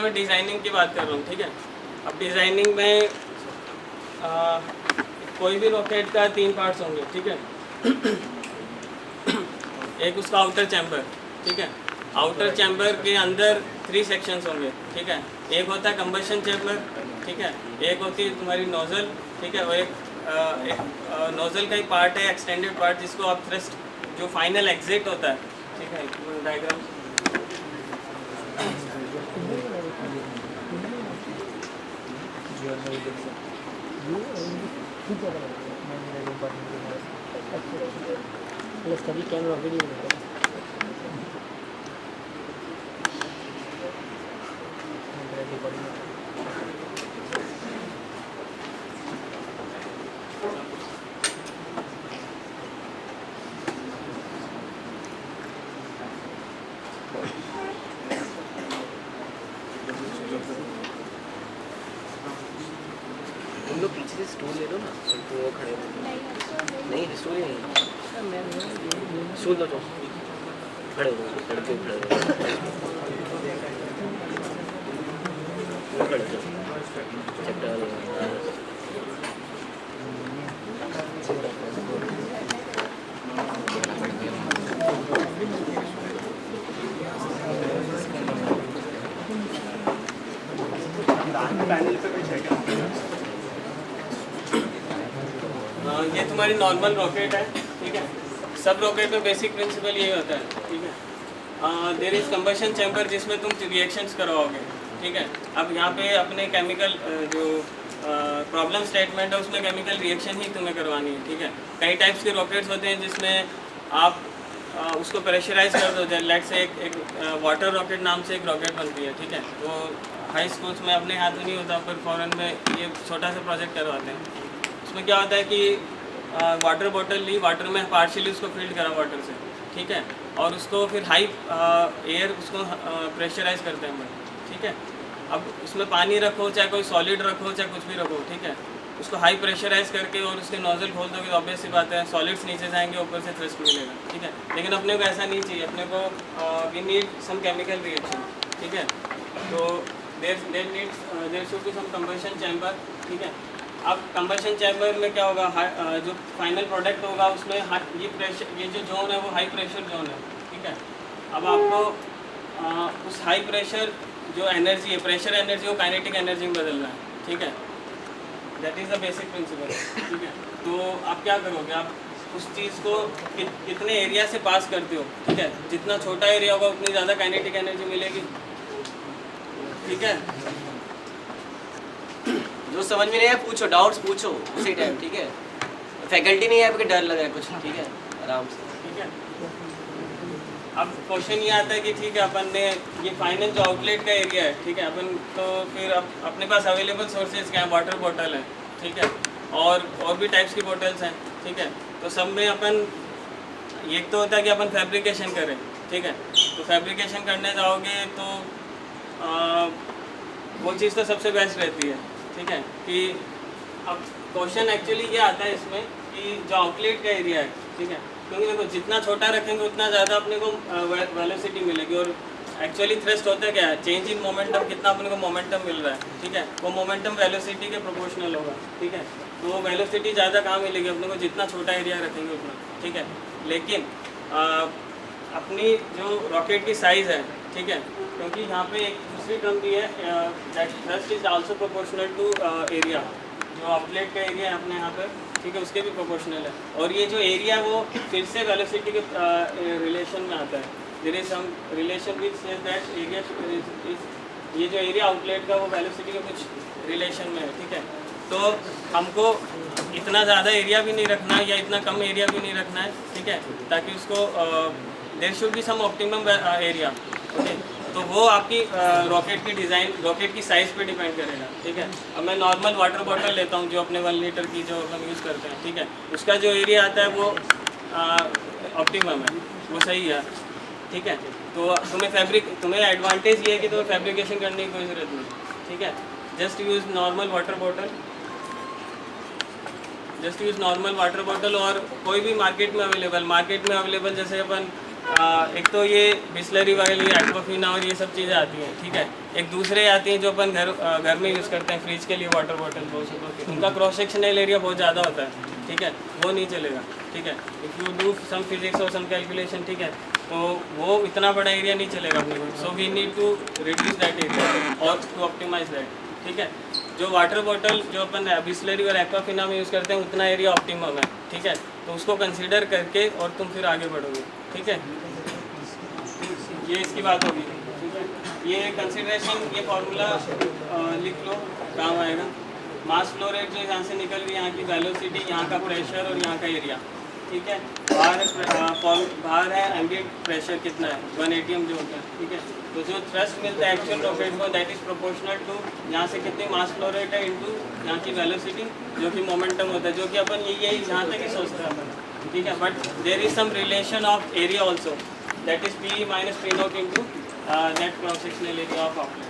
मैं डिज़ाइनिंग की बात कर रहा हूँ, ठीक है। अब डिज़ाइनिंग में कोई भी रॉकेट का 3 पार्ट्स होंगे, ठीक है। एक उसका आउटर चैम्बर, ठीक है। आउटर चैम्बर के अंदर 3 सेक्शंस होंगे, ठीक है। एक होता है कंबशन चैम्बर, ठीक है। एक होती है तुम्हारी नोज़ल, ठीक है। और एक नोज़ल का ही पार्ट है, एक्सटेंडेड पार्ट, जिसको आप थ्रस्ट जो फाइनल एग्जिट होता है, ठीक है। डायग्राम कैमरा वीडियो तुम लोग पीछे से स्टूल ले लो ना, तो वो खड़े हो। नहीं स्टूल ही नहीं, स्टूल लो तो खड़े हो, लड़के खड़े हो, वो खड़े हो चट्टान। ये तुम्हारी नॉर्मल रॉकेट है, ठीक है। सब रॉकेट में बेसिक प्रिंसिपल यही होता है, ठीक है। देयर इज कंबशन चैम्बर जिसमें तुम रिएक्शंस करवाओगे, ठीक है। अब यहाँ पे अपने केमिकल जो प्रॉब्लम स्टेटमेंट है उसमें केमिकल रिएक्शन ही तुम्हें करवानी है, ठीक है। कई टाइप्स के रॉकेट्स होते हैं जिसमें आप उसको प्रेशराइज कर दो। लेट से एक वाटर रॉकेट नाम से एक रॉकेट बनती है, ठीक है। तो हाई स्कूल्स में अपने हाथ में नहीं होता, पर फॉरेन में ये छोटा सा प्रोजेक्ट करवाते हैं। उसमें क्या होता है कि वाटर बॉटल ली, वाटर में पार्शियली उसको फिल्ड करा वाटर से, ठीक है। और उसको फिर हाई एयर उसको प्रेशराइज करते हैं हम, ठीक है। अब उसमें पानी रखो, चाहे कोई सॉलिड रखो, चाहे कुछ भी रखो, ठीक है। उसको हाई प्रेशराइज करके और उसके नोजल खोल दोगे तो ऑब्वियस सी बात है सॉलिड्स नीचे जाएंगे, ऊपर से थ्रस्ट मिलेगा, ठीक है। लेकिन अपने को ऐसा नहीं चाहिए, अपने को we need some chemical reaction, ठीक है। तो there should be some combustion chamber, ठीक है। अब कंबशन चैम्बर में क्या होगा, जो फाइनल प्रोडक्ट होगा उसमें ये प्रेशर, ये जो जोन है वो हाई प्रेशर जोन है, ठीक है। अब आपको उस हाई प्रेशर जो एनर्जी है, प्रेशर एनर्जी को काइनेटिक एनर्जी में बदलना है, ठीक है। That is the basic principle, ठीक है। तो आप क्या करोगे, आप उस चीज़ को कितने एरिया से पास करते हो, ठीक है। जितना छोटा एरिया होगा उतनी ज़्यादा काइनेटिक एनर्जी मिलेगी, ठीक है। जो समझ में नहीं आया पूछो, डाउट्स पूछो उसी टाइम, ठीक है। फैकल्टी नहीं है आपके, डर लग रहा है कुछ, ठीक है, आराम से, ठीक है। अब क्वेश्चन ये आता है कि ठीक है, अपन ने ये फाइनल जो आउटलेट का एरिया है, ठीक है। अपन तो फिर अपने पास अवेलेबल सोर्सेज क्या है, वाटर बॉटल है, ठीक है। और भी टाइप्स की बॉटल्स हैं, ठीक है। तो सब में अपन एक तो होता है कि अपन फैब्रिकेशन करें, ठीक है। तो फैब्रिकेशन करने जाओगे तो वो चीज़ तो सबसे बेस्ट रहती है, ठीक है। कि अब क्वेश्चन एक्चुअली ये आता है इसमें कि जो आउटलेट का एरिया है, ठीक है। क्योंकि देखो जितना छोटा रखेंगे उतना ज़्यादा अपने को वेलोसिटी मिलेगी। और एक्चुअली थ्रस्ट होता है क्या है, चेंज इन मोमेंटम, कितना अपने को मोमेंटम मिल रहा है, ठीक है। वो मोमेंटम वेलोसिटी के प्रोपोर्शनल होगा, ठीक है। तो वो वेलोसिटी ज़्यादा कहाँ मिलेगी अपने को, जितना छोटा एरिया रखेंगे उतना, ठीक है। लेकिन अपनी जो रॉकेट की साइज़ है, ठीक है, क्योंकि यहाँ पे एक दूसरी टर्म भी है, that thrust is also proportional to area. जो आउटलेट का एरिया है अपने यहाँ पर, ठीक है, उसके भी प्रोपोर्शनल है। और ये जो एरिया है वो फिर से वेलोसिटी के रिलेशन में आता है। There is some relation which says that area is, ये जो एरिया आउटलेट का वो वेलोसिटी के कुछ रिलेशन में है, ठीक है। तो हमको इतना ज़्यादा एरिया भी नहीं रखना है या इतना कम एरिया भी नहीं रखना है, ठीक है, ताकि उसको there should be some optimum area, okay. तो वो आपकी रॉकेट की डिज़ाइन, रॉकेट की साइज़ पे डिपेंड करेगा, ठीक है। अब मैं नॉर्मल वाटर बॉटल लेता हूँ जो अपने 1 लीटर की जो हम यूज़ करते हैं, ठीक है। उसका जो एरिया आता है वो ऑप्टिमम है, वो सही है, ठीक है। तो तुम्हें एडवांटेज ये है कि तुम्हें फैब्रिकेशन करने की कोई ज़रूरत नहीं, ठीक है। Just use normal water bottle, और कोई भी मार्केट में अवेलेबल जैसे अपन एक तो ये बिस्लरी वाली एक्वाफिना और ये सब चीज़ें आती हैं, ठीक है। एक दूसरे आती हैं जो अपन घर में यूज़ करते हैं फ्रिज के लिए, वाटर बॉटल बहुत, उनका क्रॉस सेक्शनल एरिया बहुत ज़्यादा होता है, ठीक है, वो नहीं चलेगा, ठीक है। If you do some physics और सम कैलकुलेशन, ठीक है, तो वो इतना बड़ा एरिया नहीं चलेगा अपने को। So we need to reduce that area और टू ऑप्टिमाइज दैट, ठीक है। जो वाटर बॉटल जो अपन बिस्लरी और एक्वाफिना में यूज़ करते हैं उतना एरिया ऑप्टिमम है, ठीक है। तो उसको कंसीडर करके और तुम फिर आगे बढ़ोगे, ठीक है। ये इसकी बात होगी, ठीक है। ये कंसीडरेशन, ये फार्मूला लिख लो, काम आएगा। मास फ्लो रेट जो यहाँ से निकल रही है, यहाँ की वेलोसिटी, यहाँ का प्रेशर और यहाँ का एरिया, ठीक है। बाहर है एम्बिएंट प्रेशर कितना है, 1 atm जो होता है, ठीक है। तो जो थ्रस्ट मिलता है एक्चुअल रॉकेट को, दैट इज प्रोपोर्शनल टू यहाँ से कितनी मास फ्लो रेट है इनटू यहाँ की वेलोसिटी जो कि मोमेंटम होता है, जो कि अपन यही जहाँ तक ही सोचते हैं अपन, ठीक है। But there is some relation of area also, that is P minus P not into that cross sectional area of outlet.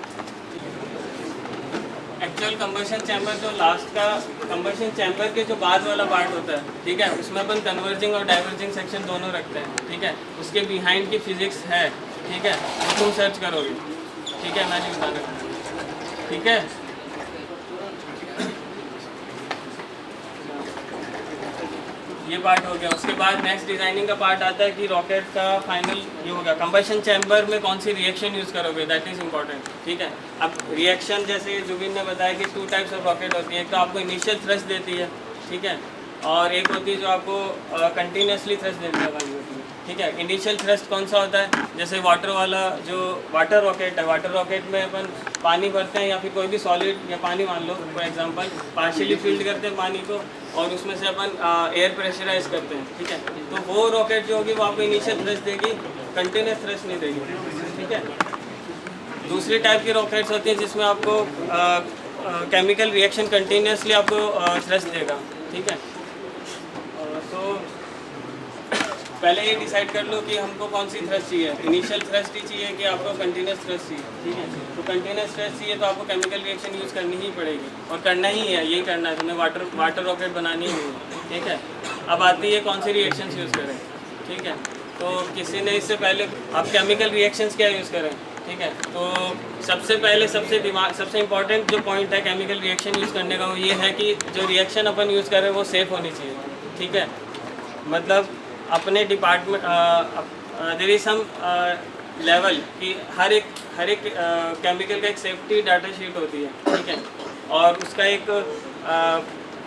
Actual combustion chamber जो लास्ट का कंबशन चैम्बर के जो बाद वाला पार्ट होता है, ठीक है, उसमें अपन कन्वर्जिंग और डाइवर्जिंग सेक्शन दोनों रखते हैं, ठीक है। उसके बिहाइंड की फिजिक्स है, ठीक है, वो तुम सर्च करोगे, ठीक है, मैं नहीं बता रहा, ठीक है। ये पार्ट हो गया। उसके बाद नेक्स्ट डिजाइनिंग का पार्ट आता है कि रॉकेट का फाइनल ये होगा कंबशन चैम्बर में कौन सी रिएक्शन यूज़ करोगे, दैट इज़ इंपॉर्टेंट, ठीक है। अब रिएक्शन जैसे जुबिन ने बताया कि 2 टाइप्स ऑफ रॉकेट होती है, एक तो आपको इनिशियल थ्रस्ट देती है, ठीक है, और एक होती है जो आपको कंटिन्यूसली थ्रस्ट देने वाली होती है, ठीक है। इनिशियल थ्रस्ट कौन सा होता है, जैसे वाटर वाला जो वाटर रॉकेट है, वाटर रॉकेट में अपन पानी भरते हैं या फिर कोई भी सॉलिड या पानी मान लो फॉर एग्जांपल, पार्शियली फिल्ड करते हैं पानी को और उसमें से अपन एयर प्रेशराइज करते हैं, ठीक है। तो वो रॉकेट जो होगी वो आपको इनिशियल थ्रस्ट देगी, कंटिन्यूस थ्रस्ट नहीं देगी, ठीक है। दूसरी टाइप की रॉकेट्स होती हैं जिसमें आपको केमिकल रिएक्शन कंटिन्यूसली आपको थ्रस्ट देगा, ठीक है। तो पहले ये डिसाइड कर लो कि हमको कौन सी थ्रस्ट चाहिए, इनिशियल थ्रस्ट ही चाहिए कि आपको कंटिन्यूस थ्रस्ट चाहिए, ठीक है। तो कंटिन्यूस थ्रस्ट चाहिए तो आपको केमिकल रिएक्शन यूज़ करनी ही पड़ेगी और करना ही है, यही करना है तुम्हें, वाटर रॉकेट बनानी ही है, ठीक है। अब आती है कौन सी रिएक्शंस यूज़ करें, ठीक है। तो किसी ने इससे पहले आप केमिकल रिएक्शंस क्या यूज़ करें, ठीक है। तो सबसे पहले सबसे इम्पॉर्टेंट जो पॉइंट है केमिकल रिएक्शन यूज़ करने का वो ये है कि जो रिएक्शन अपन यूज़ करें वो सेफ़ होनी चाहिए, ठीक है। मतलब अपने department there is some level कि हर एक केमिकल का एक सेफ्टी डाटा शीट होती है, ठीक है। और उसका एक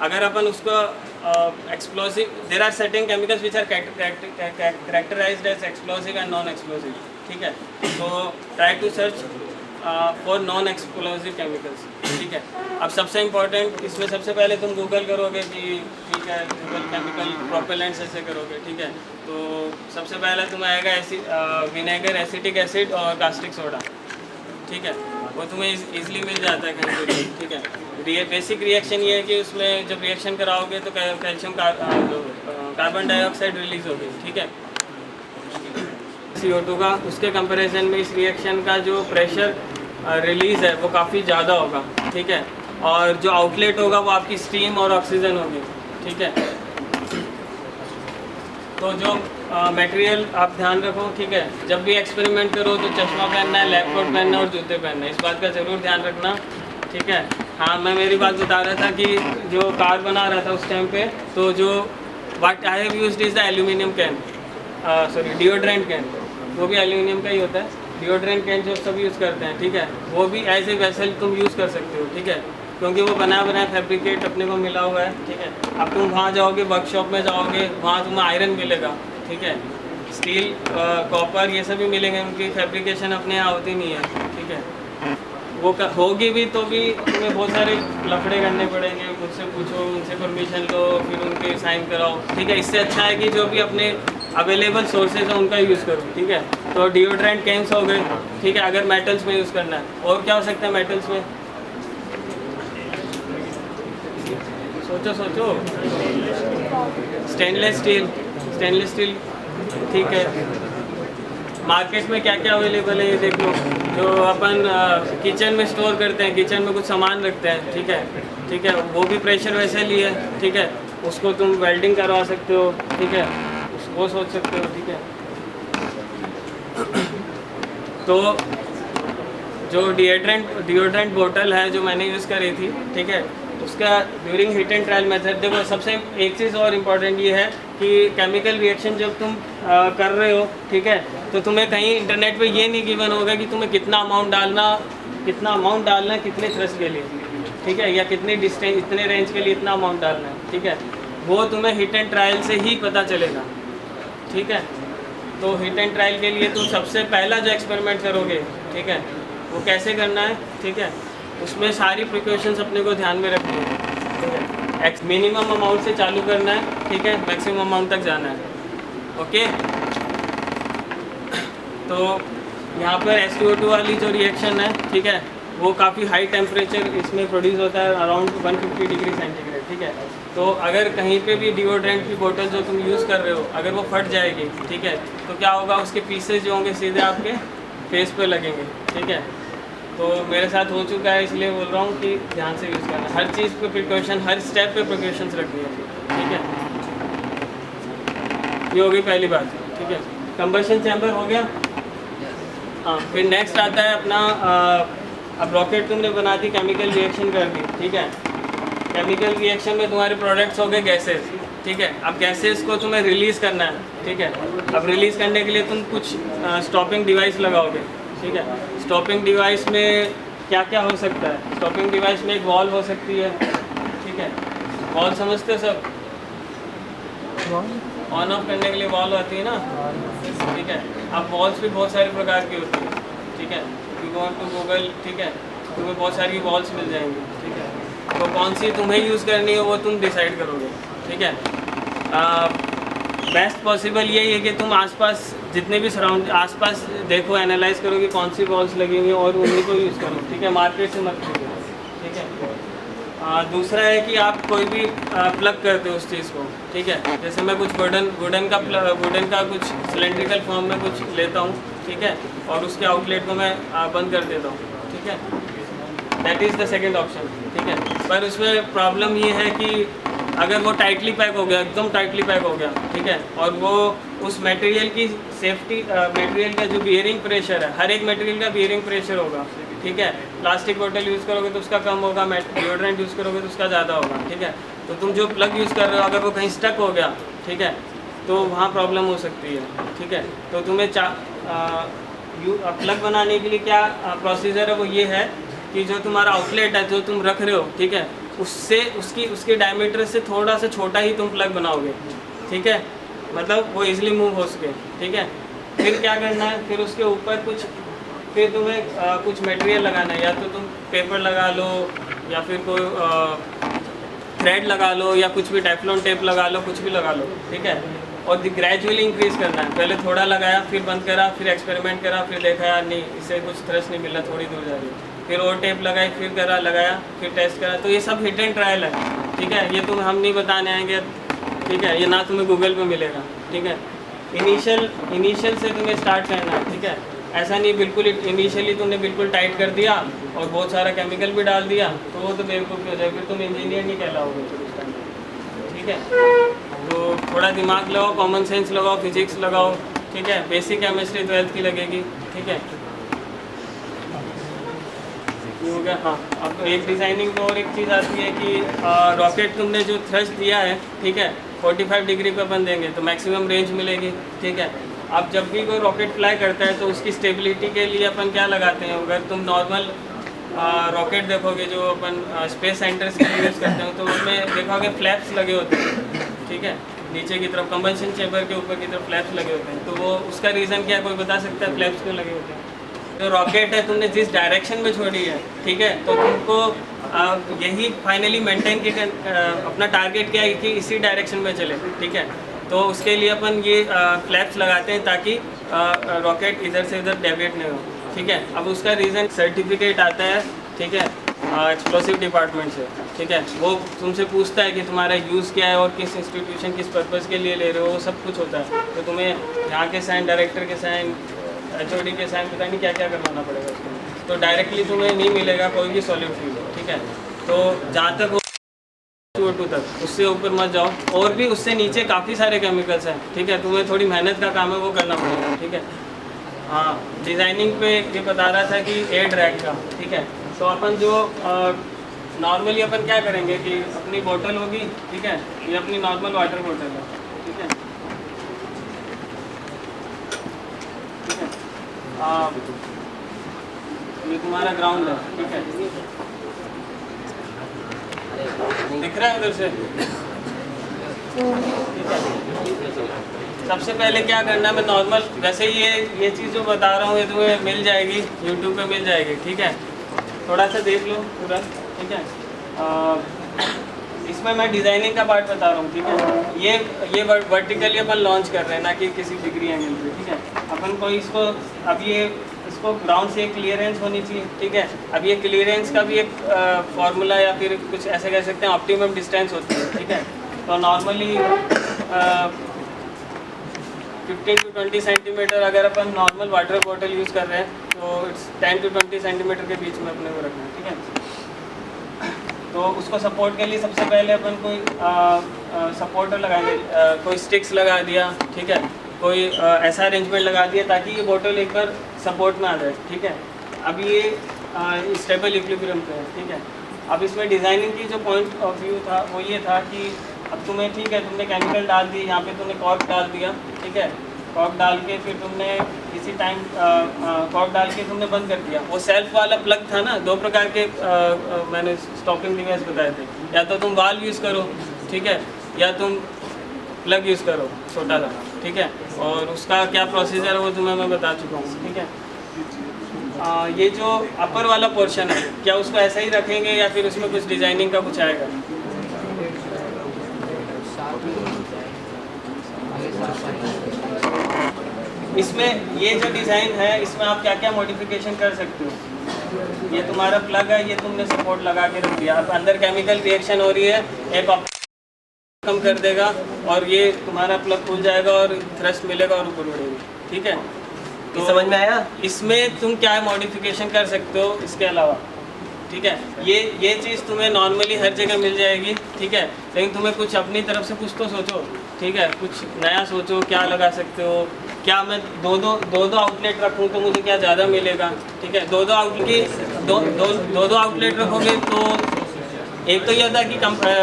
अगर अपन उसको explosive, there are certain chemicals which are characterized as explosive and non explosive, ठीक है। तो try to search for non explosive chemicals, ठीक है। अब सबसे इम्पोर्टेंट इसमें सबसे पहले तुम गूगल करोगे कि ठीक है गूगल केमिकल प्रोपेलेंट्स ऐसे करोगे, ठीक है। तो सबसे पहले तुम्हें आएगा विनेगर, एसिटिक एसिड और कास्टिक सोडा, ठीक है। वो तुम्हें इजीली मिल जाता है कहीं पे, ठीक है। बेसिक रिएक्शन ये है कि उसमें जब रिएक्शन कराओगे तो कैल्शियम कार्बन डाइऑक्साइड रिलीज होगी, ठीक है, CO2 का। उसके कंपैरिजन में इस रिएक्शन का जो प्रेशर रिलीज़ है वो काफ़ी ज़्यादा होगा, ठीक है। और जो आउटलेट होगा वो आपकी स्टीम और ऑक्सीजन होगी, ठीक है। तो जो मटेरियल आप ध्यान रखो, ठीक है। जब भी एक्सपेरिमेंट करो तो चश्मा पहनना है, लैब कोट पहनना है और जूते पहनना है, इस बात का ज़रूर ध्यान रखना, ठीक है। हाँ, मैं मेरी बात बता रहा था कि जो कार बना रहा था उस टाइम पे, तो जो what I have used is the aluminium can, sorry deodorant can, वो भी एल्यूमिनियम का ही होता है। डिओड्रेंट कैन जो सब यूज़ करते हैं, ठीक है, वो भी एज ए वेसल तुम यूज़ कर सकते हो, ठीक है, क्योंकि वो बनाया फैब्रिकेट अपने को मिला हुआ है, ठीक है। अब तुम वहाँ जाओगे, वर्कशॉप में जाओगे, वहाँ तुम्हें आयरन मिलेगा, ठीक है, स्टील, कॉपर, ये सब भी मिलेंगे, उनकी फैब्रिकेशन अपने यहाँ होती नहीं है, ठीक है। वो होगी भी तो भी तुम्हें बहुत सारे लफड़े करने पड़ेंगे, मुझसे पूछो, उनसे परमिशन लो, फिर उनके साइन कराओ, ठीक है। इससे अच्छा है कि जो भी अपने अवेलेबल सोर्सेज है उनका यूज़ करो, ठीक है। तो डिओड्रेंट कैंस हो गए, ठीक है, अगर मेटल्स में यूज़ करना है। और क्या हो सकता है मेटल्स में, सोचो, स्टेनलेस स्टील, ठीक है। मार्केट में क्या क्या अवेलेबल है ये देख लो। जो अपन किचन में स्टोर करते हैं, किचन में कुछ सामान रखते हैं, ठीक है, वो भी प्रेशर वैसे ही है, ठीक है। उसको तुम वेल्डिंग करवा सकते हो, ठीक है, वो सोच सकते हो, ठीक है। तो जो डिओड्रेंट बोतल है जो मैंने यूज़ करी थी, ठीक है, उसका during heat and trial method, देखो सबसे एक चीज़ और इम्पॉर्टेंट ये है कि केमिकल रिएक्शन जब तुम कर रहे हो, ठीक है, तो तुम्हें कहीं इंटरनेट पे ये नहीं गिवन होगा कि तुम्हें कितना अमाउंट डालना है कितने थ्रस्ट के लिए, ठीक है, या कितनी डिस्टेंस इतने रेंज के लिए इतना अमाउंट डालना है, ठीक है, वो तुम्हें हीट एंड ट्रायल से ही पता चलेगा, ठीक है। तो हीट एंड ट्रायल के लिए तुम सबसे पहला जो एक्सपेरिमेंट करोगे, ठीक है, वो कैसे करना है, ठीक है, उसमें सारी प्रिकॉशंस अपने को ध्यान में रखनी है, ठीक है। मिनिमम अमाउंट से चालू करना है, ठीक है, मैक्सिमम अमाउंट तक जाना है, ओके। तो यहाँ पर H2O2 वाली जो रिएक्शन है, ठीक है, वो काफ़ी हाई टेम्परेचर इसमें प्रोड्यूस होता है, अराउंड 150 डिग्री सेंटीग्रेड, ठीक है। तो अगर कहीं पे भी डिओड्रेंट की बोतल जो तुम यूज़ कर रहे हो अगर वो फट जाएगी, ठीक है, तो क्या होगा, उसके पीसेज जो होंगे सीधे आपके फेस पे लगेंगे, ठीक है। तो मेरे साथ हो चुका है, इसलिए बोल रहा हूँ कि ध्यान से यूज़ करना, हर चीज़ पे प्रिकॉशन, हर स्टेप पे प्रिकॉशंस रखनी है, ठीक है। ये हो गई पहली बात, ठीक है। कंबशन चैम्बर हो गया। हाँ, फिर नेक्स्ट आता है अपना अब रॉकेट तुमने बना दी, केमिकल रिएक्शन कर दी, ठीक है। केमिकल रिएक्शन में तुम्हारे प्रोडक्ट्स हो गए गैसेस, ठीक है। अब गैसेस को तुम्हें रिलीज़ करना है, ठीक है। अब रिलीज़ करने के लिए तुम कुछ स्टॉपिंग डिवाइस लगाओगे, ठीक है। स्टॉपिंग डिवाइस में क्या क्या हो सकता है, स्टॉपिंग डिवाइस में एक वॉल्व हो सकती है, ठीक है। वॉल्व समझते हो सब, ऑन ऑफ करने के लिए वॉल्व आती है ना, ठीक है। अब वॉल्व्स भी बहुत सारे प्रकार की होती है, ठीक है। यू गो टू गूगल, ठीक है, तुम्हें बहुत सारी वॉल्व्स मिल जाएंगी, ठीक है। तो कौन सी तुम्हें यूज़ करनी है वो तुम डिसाइड करोगे, ठीक है। बेस्ट पॉसिबल यही है कि तुम आसपास जितने भी आसपास देखो, एनालाइज करो कि कौन सी वॉल्व्स लगी हुई हैं और उन्हीं को यूज़ करो, ठीक है। मार्केट से मत खरीदो, ठीक है। दूसरा है कि आप कोई भी प्लग करते हो उस चीज़ को, ठीक है। जैसे मैं कुछ वुडन का कुछ सिलेंड्रिकल फॉर्म में कुछ लेता हूँ, ठीक है, और उसके आउटलेट को मैं बंद कर देता हूँ, ठीक है। That is the second option, ठीक है। पर उसमें प्रॉब्लम ये है कि अगर वो टाइटली पैक हो गया, एकदम टाइटली पैक हो गया, ठीक है, और वो उस मटेरियल की सेफ्टी, मटेरियल का जो बियरिंग प्रेशर है, हर एक मटेरियल का बियरिंग प्रेशर होगा, ठीक है। प्लास्टिक बोतल यूज़ करोगे तो उसका कम होगा, डिओड्रेंट यूज़ करोगे तो उसका ज़्यादा होगा, ठीक है। तो तुम जो प्लग यूज़ कर रहे हो अगर वो कहीं स्टक हो गया, ठीक है, तो वहाँ प्रॉब्लम हो सकती है, ठीक है। तो तुम्हें प्लग बनाने के लिए क्या प्रोसीजर है, वो ये है कि जो तुम्हारा आउटलेट है जो तुम रख रहे हो, ठीक है, उससे उसके डायमीटर से थोड़ा सा छोटा ही तुम प्लग बनाओगे, ठीक है, मतलब वो इजीली मूव हो सके, ठीक है। फिर क्या करना है, फिर उसके ऊपर फिर तुम्हें कुछ मटेरियल लगाना है, या तो तुम पेपर लगा लो या फिर कोई थ्रेड लगा लो या कुछ भी टेफ्लॉन टेप लगा लो, कुछ भी लगा लो, ठीक है। और ग्रेजुअली इंक्रीज़ करना है, पहले थोड़ा लगाया, फिर बंद करा, फिर एक्सपेरिमेंट करा, फिर देखा यार नहीं, इससे कुछ थ्रस्ट नहीं मिला, थोड़ी दूर जा रही है, फिर और टेप लगाई, फिर लगाया, फिर टेस्ट करा। तो ये सब हिट एंड ट्रायल है, ठीक है। ये हम नहीं बताने आएंगे, ठीक है, ये ना तुम्हें गूगल पे मिलेगा, ठीक है। इनिशियल से तुम्हें स्टार्ट करना है, ठीक है। ऐसा नहीं बिल्कुल इनिशियली तुमने बिल्कुल टाइट कर दिया और बहुत सारा केमिकल भी डाल दिया, तो वो तो बेवकूफ़ी हो जाए, फिर तुम इंजीनियर नहीं कहलाओगे, ठीक है। तो थोड़ा दिमाग लगाओ, कॉमन सेंस लगाओ, फिजिक्स लगाओ, ठीक है। बेसिक केमिस्ट्री 12th की लगेगी, ठीक है। हो गया। हाँ, अब तो एक डिज़ाइनिंग में और एक चीज़ आती है कि रॉकेट तुमने जो थ्रस्ट दिया है, ठीक है, 45 डिग्री पे अपन देंगे तो मैक्सिमम रेंज मिलेगी, ठीक है। अब जब भी कोई रॉकेट फ्लाई करता है तो उसकी स्टेबिलिटी के लिए अपन क्या लगाते हैं, अगर तुम नॉर्मल रॉकेट देखोगे जो अपन स्पेस सेंटर्स के लिए यूज़ करते हैं तो उसमें देखोगे फ्लैप्स लगे होते हैं, ठीक है, नीचे की तरफ कंबशन चेम्बर के ऊपर की तरफ फ्लैप्स लगे होते हैं। तो वो उसका रीज़न क्या है, कोई बता सकता है फ्लैप्स क्यों लगे होते हैं? जो रॉकेट है तुमने जिस डायरेक्शन में छोड़ी है, ठीक है, तो तुमको यही फाइनली मेंटेन की अपना टारगेट क्या है कि इसी डायरेक्शन में चले, ठीक है। तो उसके लिए अपन ये फ्लैप्स लगाते हैं ताकि रॉकेट इधर से इधर डेविएट नहीं हो, ठीक है। अब उसका रीज़न सर्टिफिकेट आता है, ठीक है, एक्सप्लोसिव डिपार्टमेंट से, ठीक है। वो तुमसे पूछता है कि तुम्हारा यूज़ क्या है और किस इंस्टीट्यूशन किस पर्पज़ के लिए ले रहे हो, वो सब कुछ होता है। तो तुम्हें यहाँ के साइन, डायरेक्टर के साइन, HOD के साइन, पता नहीं क्या क्या करवाना पड़ेगा उसको। तो डायरेक्टली तुम्हें नहीं मिलेगा कोई भी सॉलिड फ्यूल, ठीक है। तो जहाँ तक H2O2 तक, उससे ऊपर मत जाओ, और भी उससे नीचे काफ़ी सारे केमिकल्स हैं, ठीक है। तुम्हें थोड़ी मेहनत का काम है वो करना पड़ेगा, ठीक है। हाँ, डिज़ाइनिंग पे ये बता रहा था कि एयर ड्रैग का, ठीक है। तो अपन जो नॉर्मली अपन क्या करेंगे कि अपनी बोतल होगी, ठीक है, ये अपनी नॉर्मल वाटर बोतल है, ठीक है, ठीक है। ये तुम्हारा ग्राउंड है, ठीक है, दिख रहा है उधर से, ठीक है। सबसे पहले क्या करना है, मैं नॉर्मल वैसे ये चीज़ जो बता रहा हूँ ये तुम्हें मिल जाएगी, यूट्यूब पे मिल जाएगी, ठीक है। थोड़ा सा देख लो पूरा, ठीक है। इसमें मैं डिज़ाइनिंग का पार्ट बता रहा हूँ, ठीक है। ये वर्टिकली अपन लॉन्च कर रहे हैं, ना कि किसी डिग्री एंगल पे, ठीक है। अपन को इसको ग्राउंड से क्लियरेंस होनी चाहिए, ठीक है। अब ये क्लियरेंस का भी एक फार्मूला या फिर कुछ ऐसे कह सकते हैं, ऑप्टिमम डिस्टेंस होती है, ठीक है। तो नॉर्मली 15 to 20 सेंटीमीटर अगर अपन नॉर्मल वाटर बॉटल यूज़ कर रहे हैं तो इट्स 10 to 20 सेंटीमीटर के बीच में अपने को रखना है, ठीक है। तो उसको सपोर्ट के लिए सबसे पहले अपन कोई सपोर्टर लगाएंगे, कोई स्टिक्स लगा दिया, ठीक है, कोई ऐसा अरेंजमेंट लगा दिया ताकि ये बोतल एक बार सपोर्ट में आ जाए, ठीक है। अब ये स्टेबल इक्विलिब्रियम पे है, ठीक है। अब इसमें डिज़ाइनिंग की जो पॉइंट ऑफ व्यू था वो ये था कि अब तुम्हें, ठीक है, तुमने केमिकल डाल दी, यहाँ पे तुमने कॉर्क डाल दिया, ठीक है। कॉर्क डाल के फिर तुमने किसी टाइम कॉर्क डाल के तुमने बंद कर दिया। वो सेल्फ वाला प्लग था ना, दो प्रकार के मैंने स्टॉपिंग डिवाइस बताए थे, या तो तुम वाल्व यूज़ करो, ठीक है, या तुम प्लग यूज़ करो छोटा सा, ठीक है। और उसका क्या प्रोसीजर है वो तुम्हें मैं बता चुका हूँ, ठीक है। ये जो अपर वाला पोर्शन है, क्या उसको ऐसा ही रखेंगे या फिर उसमें कुछ डिज़ाइनिंग का कुछ आएगा? इसमें ये जो डिज़ाइन है इसमें आप क्या क्या मॉडिफिकेशन कर सकते हो। ये तुम्हारा प्लग है, ये तुमने सपोर्ट लगा के रख दिया, अब अंदर केमिकल रिएक्शन हो रही है, एक कम कर देगा और ये तुम्हारा प्लग खुल जाएगा और थ्रस्ट मिलेगा और ऊपर उड़ेगी, ठीक है। तो समझ में आया? इसमें तुम क्या मॉडिफिकेशन कर सकते हो इसके अलावा, ठीक है। ये चीज़ तुम्हें नॉर्मली हर जगह मिल जाएगी, ठीक है, लेकिन तुम्हें कुछ अपनी तरफ से कुछ तो सोचो, ठीक है, कुछ नया सोचो, क्या लगा सकते हो। क्या मैं दो आउटलेट रखूँ तो मुझे क्या ज़्यादा मिलेगा, ठीक है। दो आउटलेट रखोगे तो एक तो ये होता है कि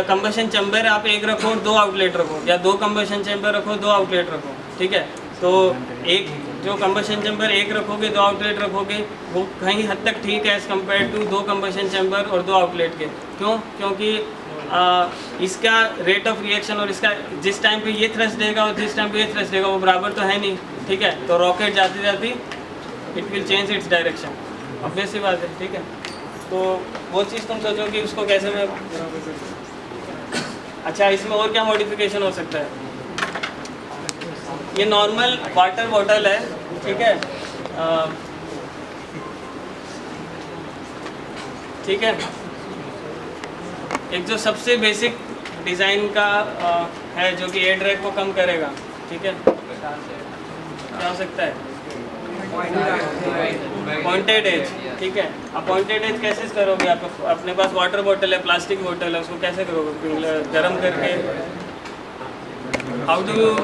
कंबशन चैम्बर आप एक रखो, दो आउटलेट रखो, या दो कंबशन चैम्बर रखो, दो आउटलेट रखो, ठीक है। तो एक जो कंबशन चैम्बर एक रखोगे, दो आउटलेट रखोगे, वो कहीं हद तक ठीक है एज़ कम्पेयर टू दो कंबशन चैम्बर और दो आउटलेट के। क्यों? क्योंकि इसका रेट ऑफ रिएक्शन और इसका जिस टाइम पे ये थ्रस्ट देगा और जिस टाइम पे ये थ्रस्ट देगा वो बराबर तो है नहीं, ठीक है। तो रॉकेट जाती जाती it will change its direction, obvious सी बात है, ठीक है। तो वो चीज़ तुम सोचो कि उसको कैसे मैं अच्छा, इसमें और क्या मॉडिफिकेशन हो सकता है। ये नॉर्मल वाटर बॉटल है, ठीक है, ठीक है। एक जो सबसे बेसिक डिज़ाइन का है जो कि एयर ड्रैग को कम करेगा, ठीक है, क्या हो सकता है, पॉइंटेड एज, ठीक है। अब पॉइंटेड एज कैसे करोगे, आप अपने पास वाटर बॉटल है, प्लास्टिक बॉटल है, उसको कैसे करोगे, गर्म करके, हाउ डू यू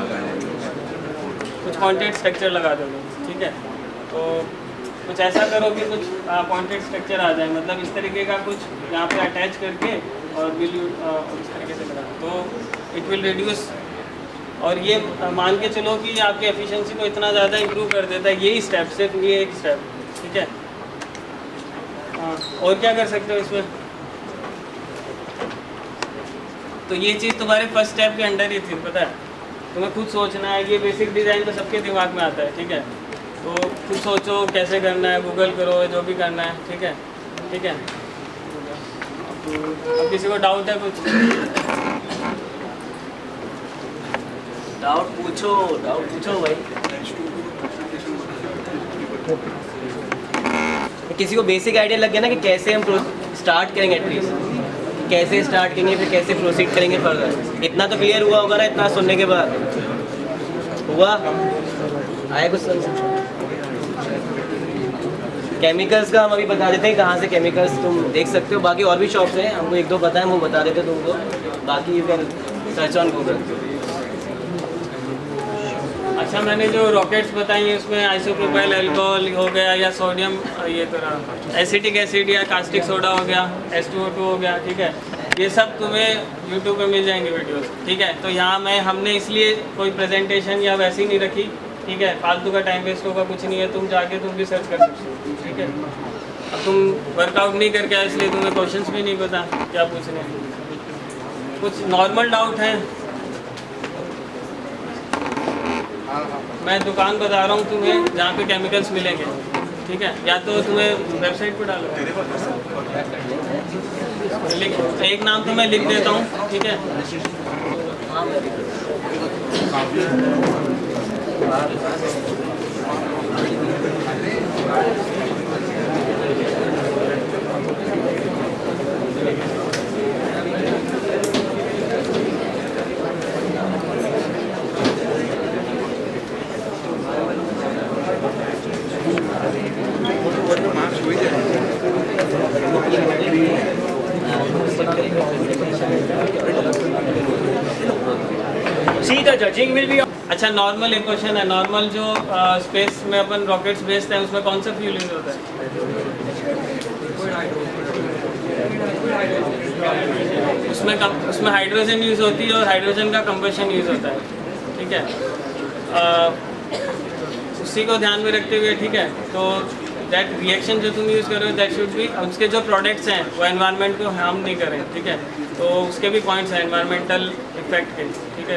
कुछ पॉइंटेड स्ट्रक्चर लगा दोगे, ठीक है। तो कुछ ऐसा करो कि कुछ पॉइंटेड स्ट्रक्चर आ जाए, मतलब इस तरीके का कुछ यहाँ पे अटैच करके और विल यू इस तरीके से लगा, तो इट विल रिड्यूस। और ये मान के चलो कि आपकी एफिशिएंसी को इतना ज़्यादा इम्प्रूव कर देता है यही स्टेप, सिर्फ ये एक स्टेप, ठीक है। और क्या कर सकते हो इसमें, तो ये चीज़ तुम्हारे फर्स्ट स्टेप के अंडर ही थी, पता है, तुम्हें खुद सोचना है। ये बेसिक डिज़ाइन तो सबके दिमाग में आता है, ठीक है, तो खुद सोचो कैसे करना है, गूगल करो, जो भी करना है, ठीक है, ठीक है। अब किसी को डाउट है कुछ, डाउट पूछो भाई। किसी को बेसिक आइडिया लग गया ना कि कैसे हम स्टार्ट करेंगे, एटलीस्ट कैसे स्टार्ट करेंगे, फिर कैसे प्रोसीड करेंगे फर्दर, इतना तो क्लियर हुआ होगा ना, इतना सुनने के बाद हुआ आया कुछ समझ। केमिकल्स का हम अभी बता देते हैं कहाँ से केमिकल्स तुम देख सकते हो, बाकी और भी शॉप्स हैं, हमको एक दो पता है, वो बता देते तुमको, बाकी you can search on Google. अच्छा, मैंने जो रॉकेट्स बताई हैं उसमें आइसोप्रोपाइल अल्कोहल हो गया या सोडियम ये तरह एसिटिक एसिड या कास्टिक सोडा हो गया, H2O2 हो गया, ठीक है। ये सब तुम्हें यूट्यूब पे मिल जाएंगे वीडियोस, ठीक है। तो यहाँ हमने इसलिए कोई प्रेजेंटेशन या वैसी नहीं रखी, ठीक है। फालतू का टाइम वेस्ट होगा कुछ नहीं है, तुम जाके तुम भी सर्च कर सकते हो, ठीक है। अब तुम वर्कआउट नहीं करके आए इसलिए तुम्हें क्वेश्चंस भी नहीं पता क्या पूछने हैं। कुछ नॉर्मल डाउट है? मैं दुकान बता रहा हूँ तुम्हें जहाँ पे केमिकल्स मिलेंगे, ठीक है। या तो तुम्हें वेबसाइट पर डालो, एक नाम तो मैं लिख देता हूँ, ठीक है। See, the judging will be. अच्छा, नॉर्मल एक क्वेश्चन है। नॉर्मल जो स्पेस में अपन रॉकेट्स भेजते हैं उसमें कौन सा फ्यूल यूज होता है? उसमें हाइड्रोजन यूज होती है और हाइड्रोजन का कंबशन यूज होता है, ठीक है। उसी को ध्यान में रखते हुए, ठीक है, तो दैट रिएक्शन जो तुम यूज़ करो दैट शुड बी, उसके जो प्रोडक्ट्स हैं वो एनवायरनमेंट को हार्म नहीं करें, ठीक है। तो उसके भी पॉइंट्स हैं एनवायरमेंटल इफेक्ट के, ठीक है।